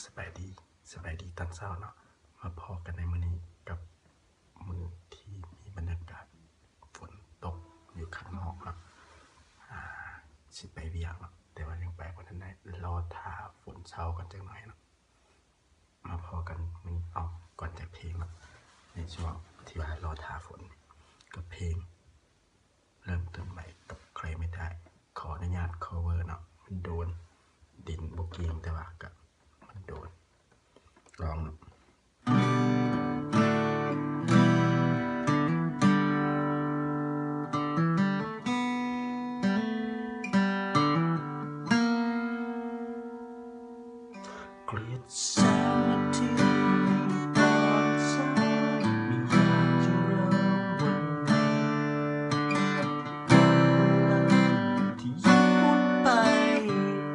สบายดีตอนเช้าเนาะมาพอกันในมื้อนี้กับมือที่มีบรรยากาศฝนตกอยู่ข้างนอกเนาะสิไปเวียงเนาะแต่ว่ายังไปบ่ทันได้รอท่าฝนเช้ากันจังหน่อยเนาะมาพอกันมื้อเอาก่อนจากเพลงเนาะในช่วงที่ว่ารอท่าฝนกับเพลงเริ่มต้นใหม่กับใครไม่ได้ขออนุญาต cover เนาะมันโดนดินบกเกียงแต่ว่ากับมันโดนลองเนาะเกลียดแสงอาทิตย์ตอนเช้าไม่อยากจะเริ่มวันที่ย้อนไป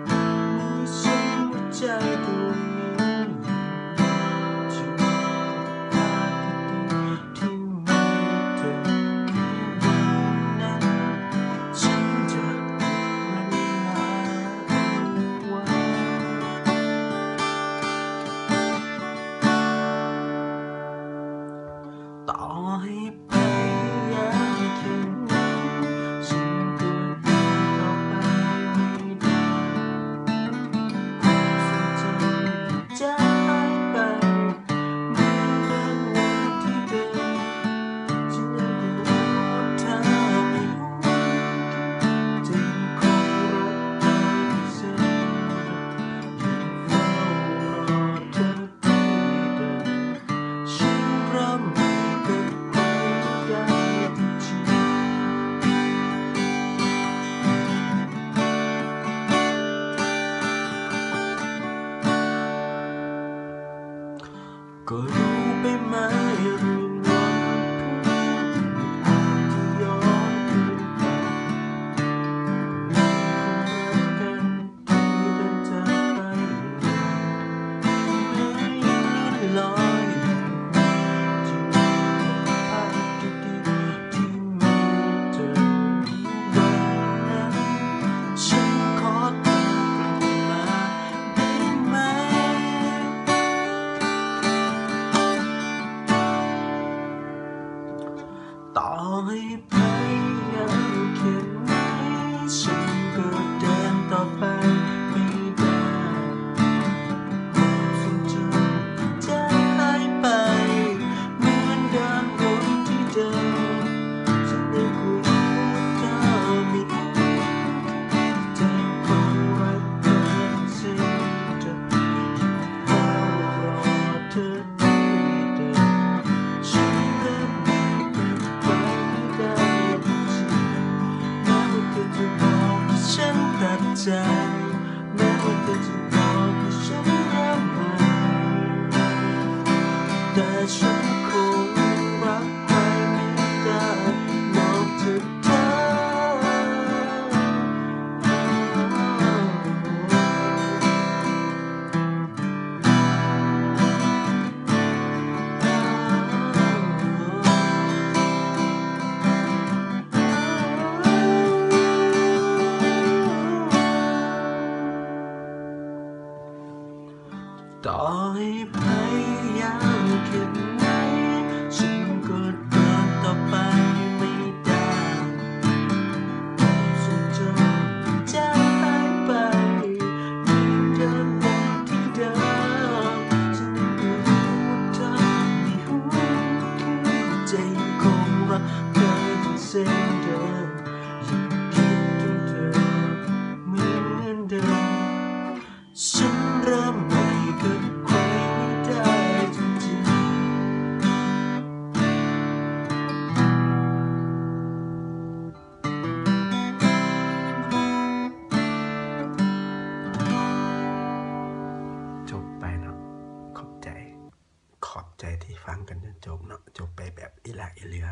มีฉันหัวใจดวงนี้จุดตาที่มีเธอนั้นฉันจะเวลาไว้ต่อให้พยายามแค่ไหนฉันก็เดินต่อไปไม่ได้ความทรงจำจะหายไปเหมือนเดินวนที่เดิมฉันยังรู้ว่าเธอไม่รู้จะยังคงรักเธอเสมอยังเฝ้ารอเธอที่เดิมฉันเริ่มไม่กับใครได้จริงก็รู้ไปไหมเรื่องวันพรุ่งนี้อาจจะย้อนคืนไปยังคงรักกันที่เดินจากไปแม้ยังเลื่อนลอยจึงภาพดีๆที่มีเธอวันนั้นฉันขอเธอกลับมาได้ไหมต่อให้พยายามแค่ไหนฉันก็เดินต่อไปไม่ได้ความทรงจำจะหายไปเหมือนเดินวนที่เดิมฉันยังคงรู้ว่าเธอไม่รู้จะยังคงรักเธอเช่นเดิมเฝ้ารอเธอที่เดิมฉันเริ่มไม่เป็นไปไม่ได้จริงๆแม้ว่าเธอจะบอกให้ฉันตัดใจแม้ว่าเธอจะบอกให้ฉันยังไงแต่ฉันคงรักใครไม่ได้นอกจากเธอต่อให้พยายามแค่ไหนฉันก็เดินต่อไปไม่ได้ความทรงจำจะหายไปเหมือนเดินวนที่เดิมฉันยังรู้ว่าเธอไม่รู้ใจยังคงรักเธอที่เส้นเดิมยังคิดถึงเธอเหมือนเดิมฉันเริ่มไม่กับใครไม่ได้จริงๆจบไปเนาะขอบใจที่ฟังกันจนจบเนาะจบไปแบบอีหลาอีเหลือ